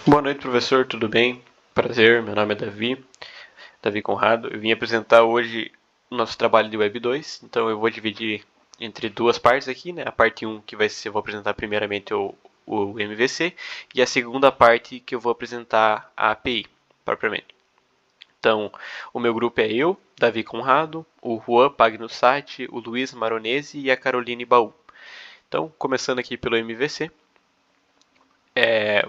Boa noite, professor, tudo bem? Prazer, meu nome é Davi Conrado. Eu vim apresentar hoje o nosso trabalho de Web 2, então eu vou dividir entre duas partes aqui, né? A parte 1 que vai ser, eu vou apresentar primeiramente o MVC, e a segunda parte que eu vou apresentar a API, propriamente. Então, o meu grupo é eu, Davi Conrado, o Juan Pagnussati, o Luiz Maronese e a Caroline Baú. Então, começando aqui pelo MVC,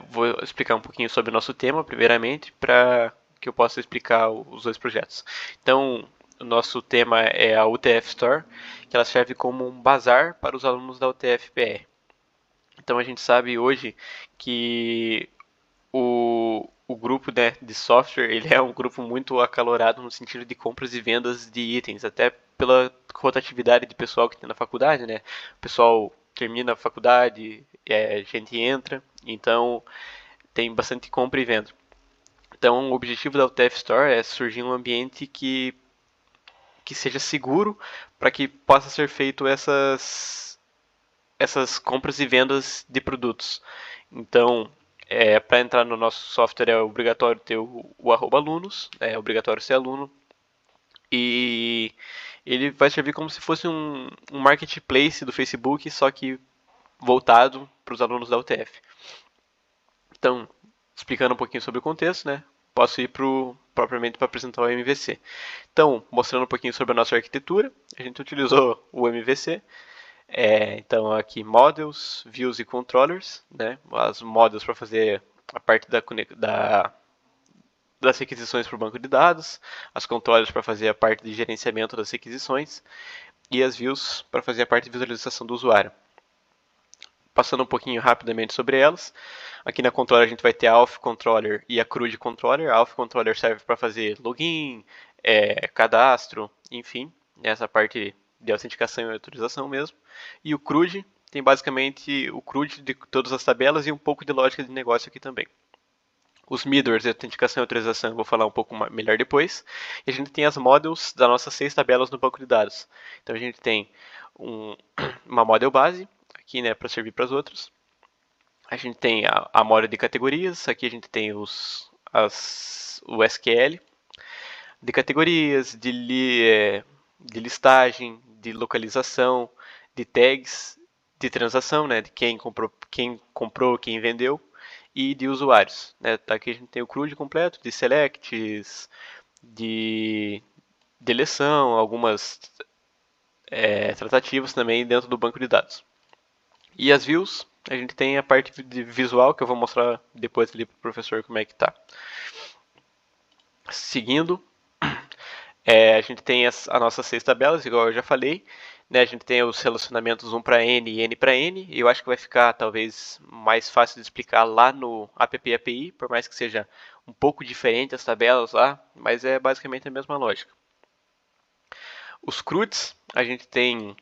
vou explicar um pouquinho sobre o nosso tema, primeiramente, para que eu possa explicar os dois projetos. Então, o nosso tema é a UTF Store, que ela serve como um bazar para os alunos da UTF-PR. Então, a gente sabe hoje que o grupo, né, de software ele é um grupo muito acalorado no sentido de compras e vendas de itens, até pela rotatividade de pessoal que tem na faculdade, né? O pessoal termina a faculdade, a gente entra, então tem bastante compra e venda. Então, o objetivo da UTF Store é surgir um ambiente que seja seguro para que possa ser feito essas compras e vendas de produtos. Então, para entrar no nosso software é obrigatório ter o @alunos, é obrigatório ser aluno, e ele vai servir como se fosse um marketplace do Facebook, só que voltado para os alunos da UTF. Então, explicando um pouquinho sobre o contexto, né? Posso ir propriamente para apresentar o MVC. Então, mostrando um pouquinho sobre a nossa arquitetura, a gente utilizou o MVC. Então, aqui models, views e controllers, né? As models para fazer a parte das requisições para o banco de dados, as controllers para fazer a parte de gerenciamento das requisições e as views para fazer a parte de visualização do usuário. Passando um pouquinho rapidamente sobre elas, aqui na controller a gente vai ter a Auth Controller e a CRUD Controller. A Auth Controller serve para fazer login, cadastro, enfim, essa parte de autenticação e autorização mesmo. E o CRUD tem basicamente o CRUD de todas as tabelas e um pouco de lógica de negócio aqui também. Os middlewares de autenticação e autorização eu vou falar um pouco melhor depois. E a gente tem as models das nossas 6 tabelas no banco de dados. Então a gente tem uma model base, aqui, né, para servir para os outros. A gente tem a model de categorias, aqui a gente tem o SQL de categorias, de listagem, de localização, de tags, de transação, né, de quem vendeu e de usuários. Né. Aqui a gente tem o CRUD completo, de selects, de deleção, algumas tratativas também dentro do banco de dados. E as views, a gente tem a parte de visual, que eu vou mostrar depois ali para o professor como é que tá. Seguindo, a gente tem as nossas 6 tabelas, igual eu já falei. Né, a gente tem os relacionamentos 1 para N e N para N. E eu acho que vai ficar talvez mais fácil de explicar lá no app API, por mais que seja um pouco diferente as tabelas lá, mas é basicamente a mesma lógica. Os CRUDs, a gente tem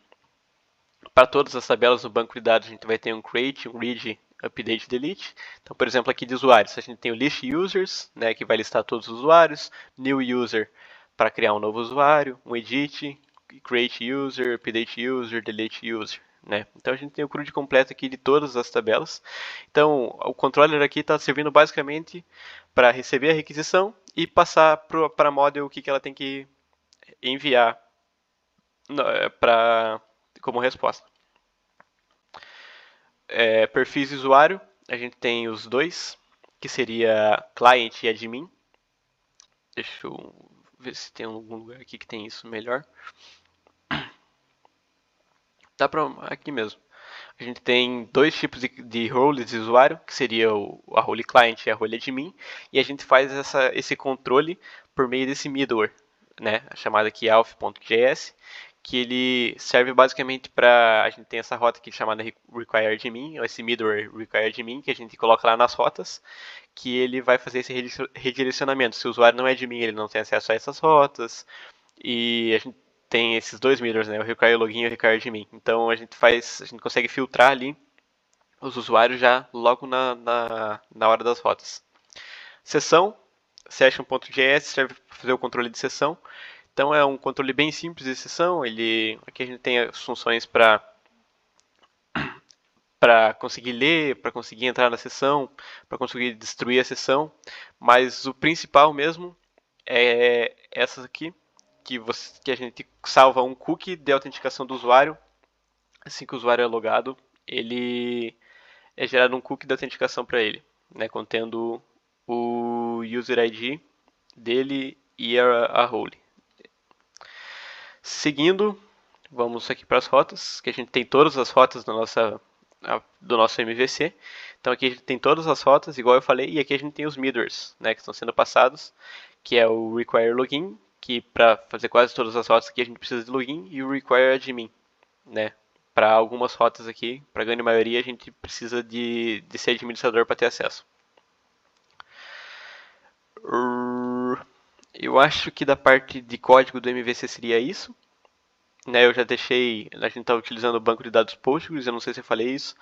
para todas as tabelas no banco de dados, a gente vai ter um create, um read, update, delete. Então, por exemplo, aqui de usuários, a gente tem o list users, né, que vai listar todos os usuários, new user para criar um novo usuário, um edit, create user, update user, delete user. Né? Então a gente tem o CRUD completo aqui de todas as tabelas. Então o controller aqui está servindo basicamente para receber a requisição e passar para a model o que ela tem que enviar como resposta. Perfis de usuário, a gente tem os dois, que seria client e admin. Deixa eu ver se tem algum lugar aqui que tem isso melhor. Dá pra aqui mesmo. A gente tem dois tipos de roles de usuário, que seria a role client e a role admin, e a gente faz esse controle por meio desse middleware, né, chamado aqui auth.js, que ele serve basicamente para a gente tem essa rota aqui chamada require admin, ou esse middleware require admin, que a gente coloca lá nas rotas, que ele vai fazer esse redirecionamento. Se o usuário não é admin, ele não tem acesso a essas rotas, e a gente tem esses dois mirrors, né? O require login e o require admin. Então a gente consegue filtrar ali os usuários já logo na hora das rotas. Sessão, session.js serve para fazer o controle de sessão. Então é um controle bem simples de sessão. Aqui a gente tem as funções para para conseguir ler, para conseguir entrar na sessão, para conseguir destruir a sessão, mas o principal mesmo é essa aqui, que a gente salva um cookie de autenticação do usuário. Assim que o usuário é logado, ele é gerado um cookie de autenticação para ele, né, contendo o user ID dele e a role. Seguindo, vamos aqui para as rotas, que a gente tem todas as rotas do nosso MVC. Então aqui a gente tem todas as rotas, igual eu falei, e aqui a gente tem os middlewares, né, que estão sendo passados, que é o require login, que para fazer quase todas as rotas aqui a gente precisa de login, e o require admin, né. Para algumas rotas aqui, para a grande maioria, a gente precisa de ser administrador para ter acesso. Eu acho que da parte de código do MVC seria isso. Né, eu já deixei, a gente está utilizando o banco de dados Postgres, eu não sei se eu falei isso.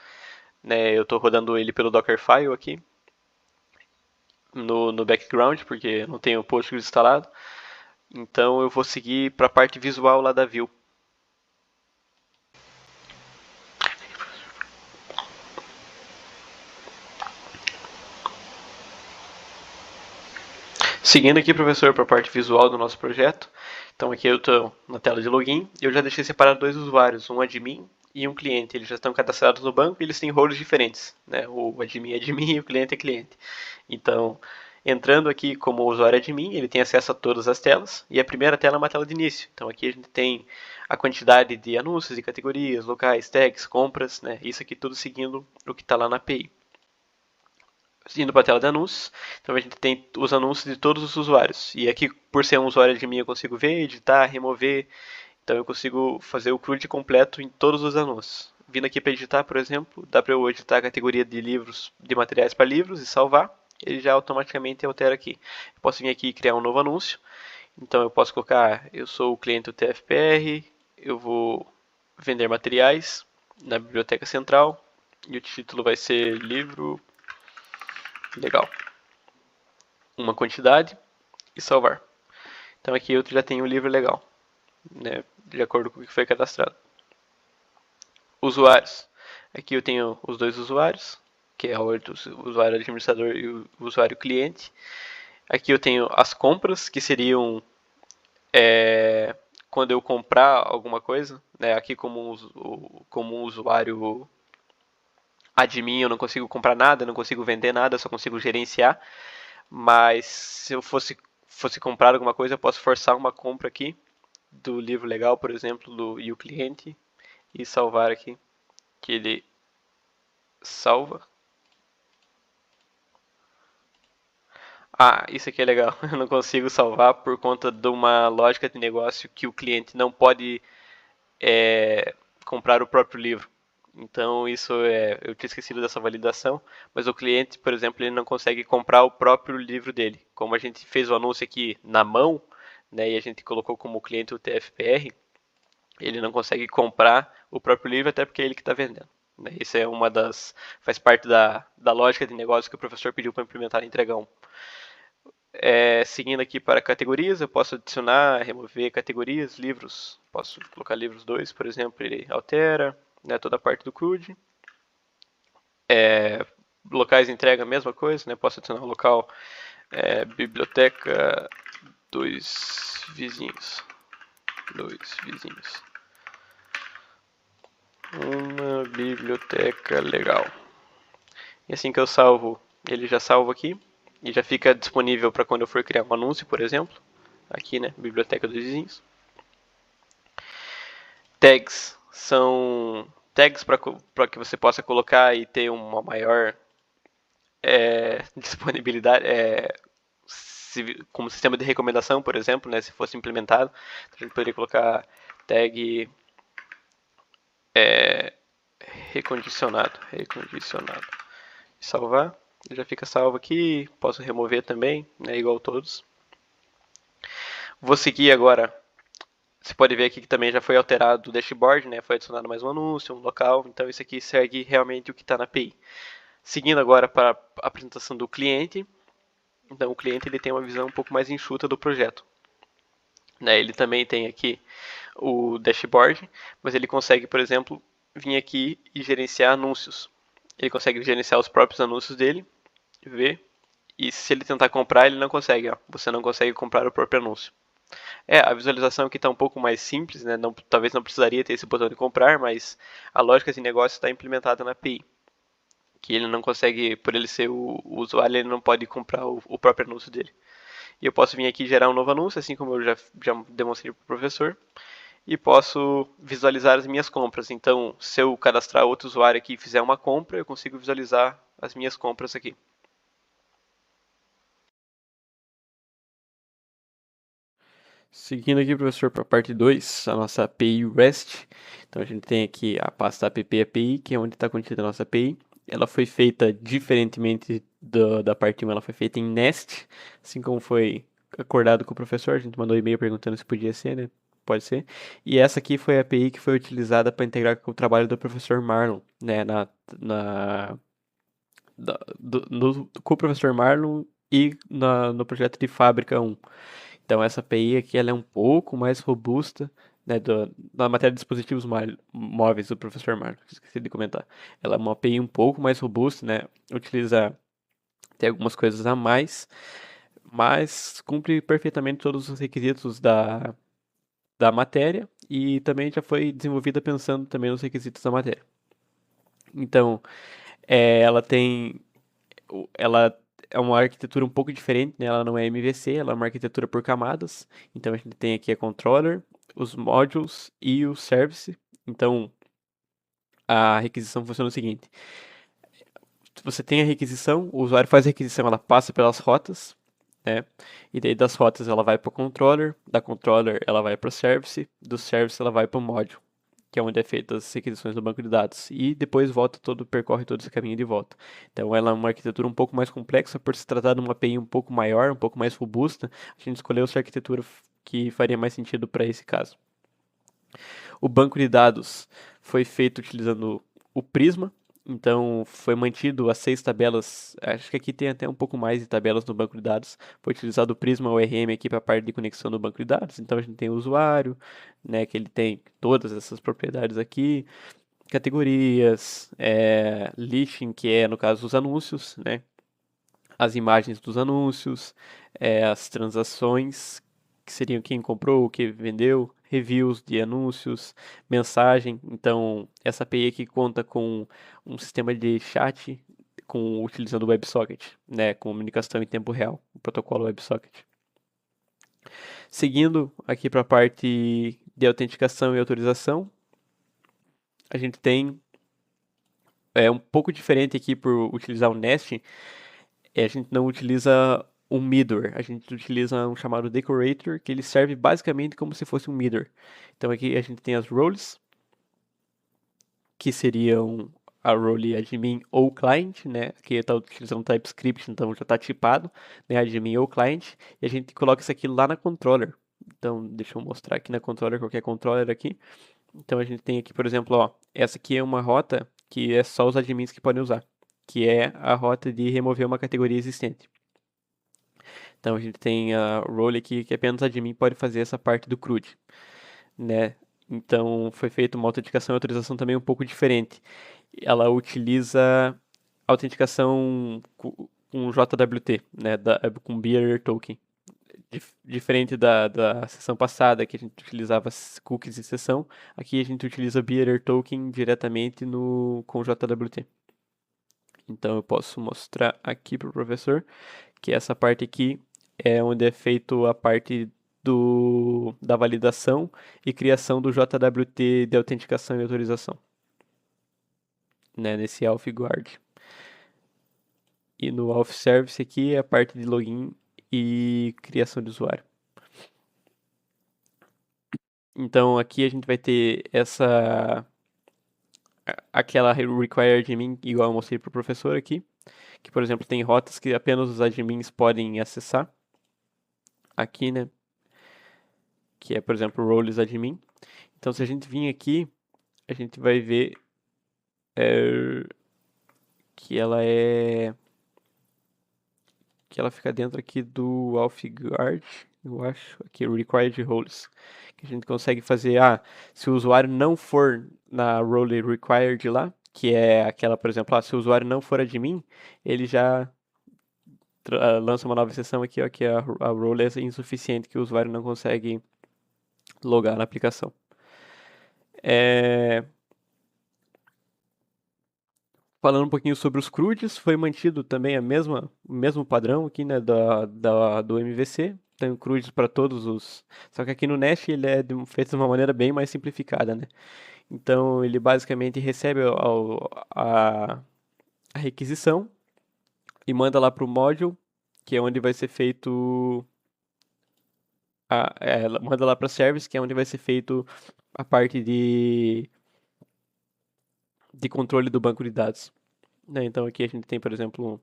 Né, eu estou rodando ele pelo Dockerfile aqui, no background, porque não tenho o Postgres instalado. Então eu vou seguir para a parte visual lá da view. Seguindo aqui, professor, para a parte visual do nosso projeto. Então aqui eu estou na tela de login. Eu já deixei separado dois usuários, um admin e um cliente. Eles já estão cadastrados no banco e eles têm roles diferentes. Né? O admin é admin e o cliente é cliente. Então, entrando aqui como usuário admin, ele tem acesso a todas as telas. E a primeira tela é uma tela de início. Então aqui a gente tem a quantidade de anúncios, de categorias, locais, tags, compras. Né? Isso aqui tudo seguindo o que está lá na API. Indo para a tela de anúncios, então a gente tem os anúncios de todos os usuários. E aqui, por ser um usuário de mim, eu consigo ver, editar, remover. Então eu consigo fazer o CRUD completo em todos os anúncios. Vindo aqui para editar, por exemplo, dá para eu editar a categoria de livros, de materiais para livros e salvar. Ele já automaticamente altera aqui. Eu posso vir aqui e criar um novo anúncio. Então eu posso colocar, eu sou o cliente do TFPR, eu vou vender materiais na biblioteca central. E o título vai ser livro legal. Uma quantidade e salvar. Então aqui eu já tenho um livro legal, né, de acordo com o que foi cadastrado. Usuários. Aqui eu tenho os dois usuários, que é o usuário administrador e o usuário cliente. Aqui eu tenho as compras, que seriam quando eu comprar alguma coisa. Né, aqui como um usuário admin eu não consigo comprar nada, não consigo vender nada, só consigo gerenciar. Mas se eu fosse comprar alguma coisa, eu posso forçar uma compra aqui do livro legal, por exemplo, do e o cliente, e salvar aqui, que ele salva. Ah, isso aqui é legal. Eu não consigo salvar por conta de uma lógica de negócio que o cliente não pode comprar o próprio livro. Então isso eu tinha esquecido dessa validação, mas o cliente, por exemplo, ele não consegue comprar o próprio livro dele. Como a gente fez o anúncio aqui na mão, né, e a gente colocou como cliente o TFPR, ele não consegue comprar o próprio livro até porque é ele que está vendendo. Né? Isso é faz parte da lógica de negócio que o professor pediu para implementar em entrega 1. Seguindo aqui para categorias, eu posso adicionar, remover categorias, livros. Posso colocar livros 2, por exemplo, ele altera, né, toda a parte do CRUD. Locais de entrega, a mesma coisa, né, posso adicionar um local, biblioteca, dois vizinhos. Uma biblioteca legal. E assim que eu salvo, ele já salva aqui. E já fica disponível para quando eu for criar um anúncio, por exemplo. Aqui, né? Biblioteca dos vizinhos. Tags são tags para que você possa colocar e ter uma maior disponibilidade, como sistema de recomendação, por exemplo, né? Se fosse implementado, a gente poderia colocar tag recondicionado. Salvar. Já fica salvo aqui. Posso remover também, né, igual todos. Vou seguir agora. Você pode ver aqui que também já foi alterado o dashboard, né? Foi adicionado mais um anúncio, um local. Então isso aqui segue realmente o que está na API. Seguindo agora para a apresentação do cliente. Então o cliente ele tem uma visão um pouco mais enxuta do projeto. Né? Ele também tem aqui o dashboard, mas ele consegue, por exemplo, vir aqui e gerenciar anúncios. Ele consegue gerenciar os próprios anúncios dele, ver, e se ele tentar comprar, ele não consegue. Ó. Você não consegue comprar o próprio anúncio. A visualização aqui está um pouco mais simples, né? Não, talvez não precisaria ter esse botão de comprar, mas a lógica de negócio está implementada na API. Que ele não consegue, por ele ser o usuário, ele não pode comprar o próprio anúncio dele. E eu posso vir aqui gerar um novo anúncio, assim como eu já demonstrei para o professor, e posso visualizar as minhas compras. Então, se eu cadastrar outro usuário aqui e fizer uma compra, eu consigo visualizar as minhas compras aqui. Seguindo aqui, professor, para a parte 2, a nossa API REST. Então, a gente tem aqui a pasta app API, que é onde está contida a nossa API. Ela foi feita diferentemente da parte 1, ela foi feita em Nest, assim como foi acordado com o professor. A gente mandou um e-mail perguntando se podia ser, né? Pode ser. E essa aqui foi a API que foi utilizada para integrar com o trabalho do professor Marlon, né? Na, com o professor Marlon e no projeto de Fábrica 1. Então essa API aqui ela é um pouco mais robusta, né, na matéria de dispositivos móveis do professor Marcos, esqueci de comentar. Ela é uma API um pouco mais robusta, né, utiliza tem algumas coisas a mais, mas cumpre perfeitamente todos os requisitos da matéria e também já foi desenvolvida pensando também nos requisitos da matéria. Então, ela tem ela é uma arquitetura um pouco diferente, né? Ela não é MVC, ela é uma arquitetura por camadas. Então a gente tem aqui a controller, os modules e o service. Então a requisição funciona o seguinte: você tem a requisição, o usuário faz a requisição, ela passa pelas rotas, né? E daí das rotas ela vai para o controller, da controller ela vai para o service, do service ela vai para o módulo, que é onde é feitas as requisições do banco de dados, e depois volta todo, percorre todo esse caminho de volta. Então ela é uma arquitetura um pouco mais complexa, por se tratar de uma API um pouco maior, um pouco mais robusta, a gente escolheu essa arquitetura que faria mais sentido para esse caso. O banco de dados foi feito utilizando o Prisma, então foi mantido as 6 tabelas, acho que aqui tem até um pouco mais de tabelas no banco de dados. Foi utilizado o Prisma ORM aqui para a parte de conexão do banco de dados. Então a gente tem o usuário, né, que ele tem todas essas propriedades aqui, categorias, listing, que é no caso os anúncios, né, as imagens dos anúncios, as transações, que seriam quem comprou, o que vendeu, reviews de anúncios, mensagem. Então, essa API aqui conta com um sistema de chat utilizando o WebSocket, né, comunicação em tempo real, o protocolo WebSocket. Seguindo aqui para a parte de autenticação e autorização, a gente tem um pouco diferente aqui por utilizar o Nest, a gente não utiliza um middleware, a gente utiliza um chamado decorator, que ele serve basicamente como se fosse um middleware. Então aqui a gente tem as roles, que seriam a role admin ou client, né? Aqui está utilizando TypeScript, então já está tipado, né? Admin ou client, e a gente coloca isso aqui lá na controller. Então, deixa eu mostrar aqui na controller, qualquer controller aqui. Então a gente tem aqui, por exemplo, ó, essa aqui é uma rota que é só os admins que podem usar, que é a rota de remover uma categoria existente. Então a gente tem a role aqui que apenas admin pode fazer essa parte do CRUD, né? Então foi feita uma autenticação e autorização também um pouco diferente. Ela utiliza autenticação com JWT, né? Com Bearer Token. Diferente da sessão passada, que a gente utilizava cookies de sessão, aqui a gente utiliza Bearer Token diretamente com JWT. Então eu posso mostrar aqui para o professor que essa parte aqui é onde é feito a parte da validação e criação do JWT de autenticação e autorização, né, nesse Auth Guard. E no Auth Service aqui é a parte de login e criação de usuário. Então aqui a gente vai ter aquela require admin igual eu mostrei para o professor aqui, que por exemplo tem rotas que apenas os admins podem acessar aqui, né? Que é por exemplo roles admin. Então se a gente vir aqui, a gente vai ver que ela fica dentro aqui do AuthGuard. eu acho, aqui, required roles, que a gente consegue fazer, se o usuário não for na role required lá, que é aquela, por exemplo, se o usuário não for admin, ele já lança uma nova exceção aqui, ó, que a role é insuficiente, que o usuário não consegue logar na aplicação. Falando um pouquinho sobre os CRUDs, foi mantido também o mesmo padrão aqui, né, do MVC. Tem CRUDs para todos os. Só que aqui no Nest ele é feito de uma maneira bem mais simplificada, né? Então ele basicamente recebe a requisição e manda lá para o module, que é onde vai ser feito. Manda lá para service, que é onde vai ser feito a parte de controle do banco de dados. Né? Então aqui a gente tem, por exemplo,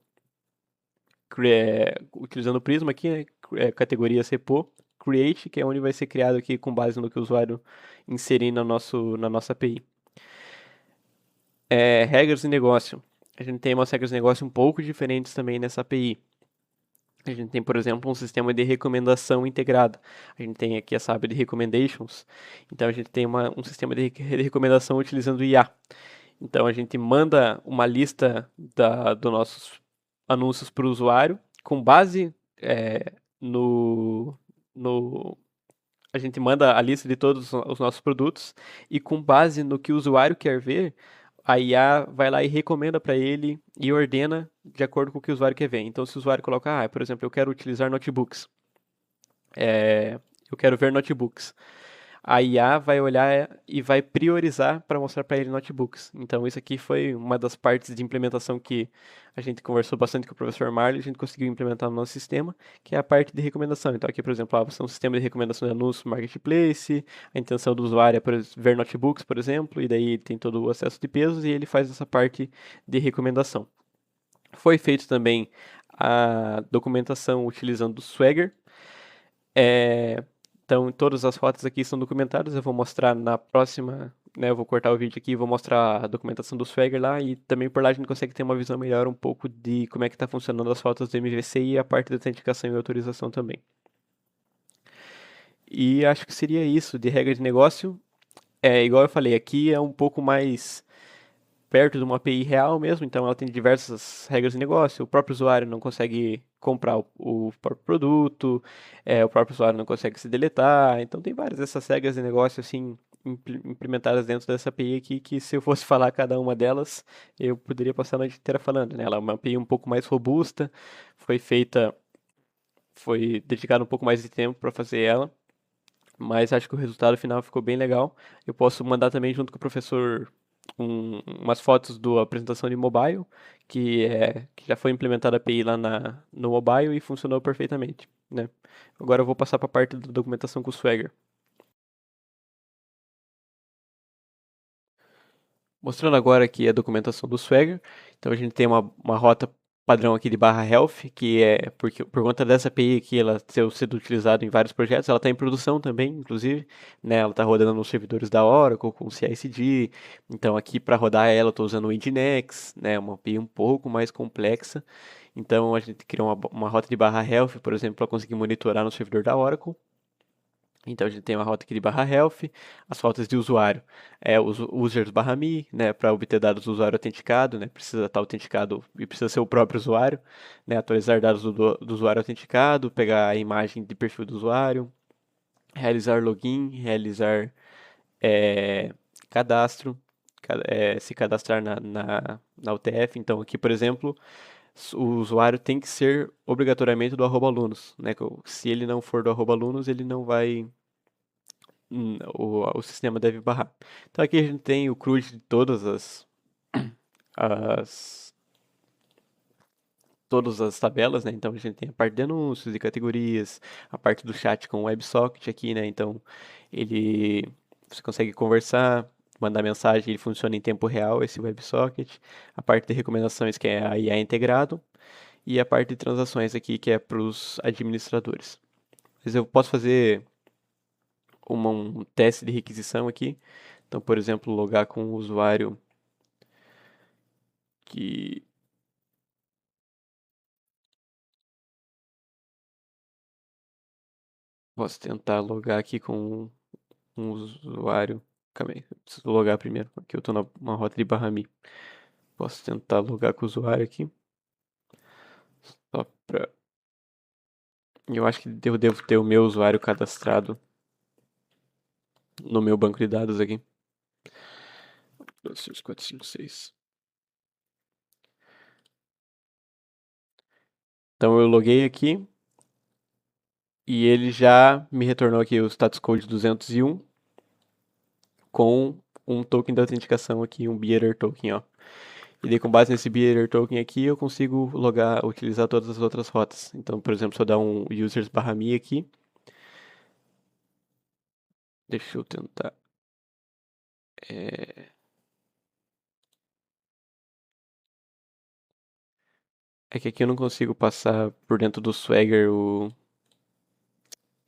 utilizando o Prisma aqui, né, categoria repo, create, que é onde vai ser criado aqui com base no que o usuário inserir na nossa API. Regras de negócio. A gente tem umas regras de negócio um pouco diferentes também nessa API. A gente tem, por exemplo, um sistema de recomendação integrado. A gente tem aqui essa aba de recommendations. Então a gente tem um sistema de recomendação utilizando IA. Então a gente manda uma lista dos nossos anúncios para o usuário com base no, no. A gente manda a lista de todos os nossos produtos e com base no que o usuário quer ver, a IA vai lá e recomenda para ele e ordena de acordo com o que o usuário quer ver. Então se o usuário coloca, por exemplo, eu quero utilizar notebooks, eu quero ver notebooks. A IA vai olhar e vai priorizar para mostrar para ele notebooks. Então, isso aqui foi uma das partes de implementação que a gente conversou bastante com o professor Marley, a gente conseguiu implementar no nosso sistema, que é a parte de recomendação. Então, aqui, por exemplo, você tem um sistema de recomendação de anúncios no Marketplace, a intenção do usuário é ver notebooks, por exemplo, e daí tem todo o acesso de pesos e ele faz essa parte de recomendação. Foi feito também a documentação utilizando o Swagger. Então, todas as fotos aqui são documentadas. Eu vou mostrar na próxima, né? Eu vou cortar o vídeo aqui e vou mostrar a documentação do Swagger lá. E também por lá a gente consegue ter uma visão melhor um pouco de como é que está funcionando as fotos do MVC e a parte da autenticação e autorização também. E acho que seria isso de regra de negócio. Igual eu falei, aqui é um pouco mais perto de uma API real mesmo, então ela tem diversas regras de negócio. O próprio usuário não consegue comprar o próprio produto, o próprio usuário não consegue se deletar. Então tem várias dessas regras de negócio assim implementadas dentro dessa API aqui que se eu fosse falar cada uma delas, eu poderia passar a noite inteira falando, né? Ela é uma API um pouco mais robusta, foi dedicado um pouco mais de tempo para fazer ela. Mas acho que o resultado final ficou bem legal. Eu posso mandar também junto com o professor umas fotos da apresentação de mobile, que já foi implementada a API lá no mobile e funcionou perfeitamente, né? Agora eu vou passar para a parte da documentação com o Swagger. Mostrando agora aqui a documentação do Swagger. Então a gente tem uma rota padrão aqui de /health, que é porque por conta dessa API aqui, ela ter sido utilizada em vários projetos, ela está em produção também, inclusive, né? Ela está rodando nos servidores da Oracle com CI/CD. Então aqui para rodar ela, eu estou usando o Nginx, né? Uma API um pouco mais complexa. Então a gente criou uma rota de /health, por exemplo, para conseguir monitorar no servidor da Oracle. Então a gente tem uma rota aqui de /health, as rotas de usuário, os users /me, né, para obter dados do usuário autenticado, né, precisa estar autenticado e precisa ser o próprio usuário, né, atualizar dados do usuário autenticado, pegar a imagem de perfil do usuário, realizar login, realizar é, cadastro, se cadastrar na UTF. Então aqui, por exemplo, o usuário tem que ser obrigatoriamente do @alunos, né, se ele não for do @alunos, ele não vai o sistema deve barrar. Então aqui a gente tem o CRUD de as, todas as tabelas, né? Então a gente tem a parte de anúncios e categorias, a parte do chat com o WebSocket aqui, né? Então você consegue conversar, mandar mensagem, ele funciona em tempo real, esse WebSocket. A parte de recomendações, que é a IA integrado, e a parte de transações aqui, que é para os administradores. Mas eu posso fazer um teste de requisição aqui. Então, por exemplo, logar com o usuário que Posso tentar logar aqui com um usuário. Calma aí, eu preciso logar primeiro. Aqui eu tô numa rota de barra.me. Posso tentar logar com o usuário aqui. Só pra... Eu acho que eu devo ter o meu usuário cadastrado no meu banco de dados aqui. 2, 3, 4, 5, 6. Então eu loguei aqui e ele já me retornou aqui o status code 201 com um token de autenticação aqui, um Bearer token, ó. E daí com base nesse Bearer token aqui eu consigo logar, utilizar todas as outras rotas. Então, por exemplo, se eu dar um users/me aqui, deixa eu tentar. É que aqui eu não consigo passar por dentro do Swagger o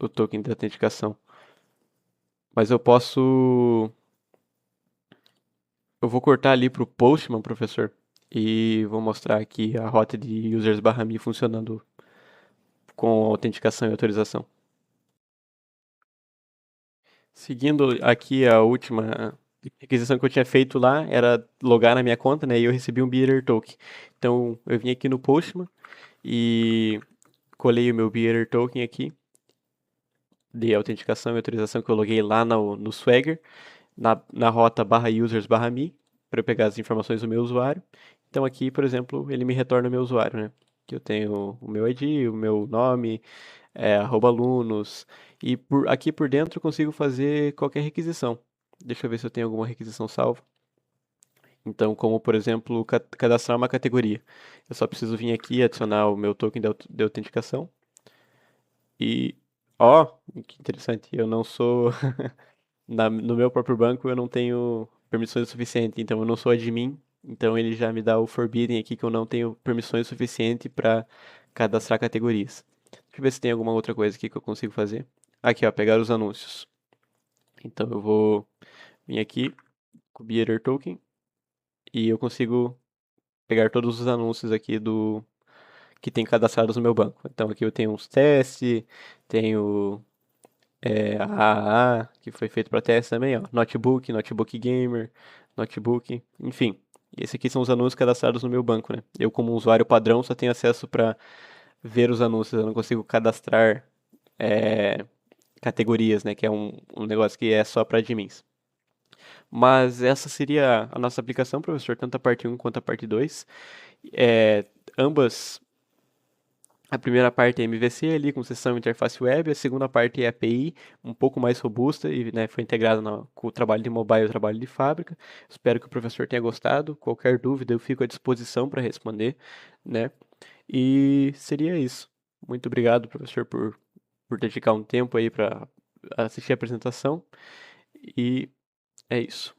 token de autenticação. Mas eu posso. Eu vou cortar ali pro Postman, professor. E vou mostrar aqui a rota de users/me funcionando com autenticação e autorização. Seguindo aqui a última requisição que eu tinha feito lá, era logar na minha conta, né? E eu recebi um Bearer Token. Então eu vim aqui no Postman e colei o meu Bearer Token aqui de autenticação e autorização que eu loguei lá no Swagger, na rota /users/me, para eu pegar as informações do meu usuário. Então aqui, por exemplo, ele me retorna o meu usuário, né? Que eu tenho o meu ID, o meu nome, @alunos, e aqui por dentro eu consigo fazer qualquer requisição. Deixa eu ver se eu tenho alguma requisição salva. Então, como por exemplo, cadastrar uma categoria. Eu só preciso vir aqui e adicionar o meu token de autenticação. E, ó, que interessante, eu não sou, no meu próprio banco eu não tenho permissões suficientes, então eu não sou admin, então ele já me dá o forbidden aqui que eu não tenho permissões suficientes para cadastrar categorias. Deixa eu ver se tem alguma outra coisa aqui que eu consigo fazer. Aqui, ó, pegar os anúncios. Então eu vou vir aqui com o Bearer Token e eu consigo pegar todos os anúncios aqui do que tem cadastrados no meu banco. Então aqui eu tenho uns testes, tenho a AAA, que foi feito para teste também, ó. Notebook Gamer, Notebook, enfim. Esses aqui são os anúncios cadastrados no meu banco, né? Eu, como usuário padrão, só tenho acesso para ver os anúncios, eu não consigo cadastrar categorias, né? Que é um negócio que é só para admins. Mas essa seria a nossa aplicação, professor, tanto a parte 1 quanto a parte 2. Ambas. A primeira parte é MVC ali com sessão e interface web, a segunda parte é API, um pouco mais robusta e né, foi integrada com o trabalho de mobile e o trabalho de fábrica. Espero que o professor tenha gostado. Qualquer dúvida eu fico à disposição para responder, né? E seria isso. Muito obrigado, professor, por dedicar um tempo aí para assistir a apresentação. E é isso.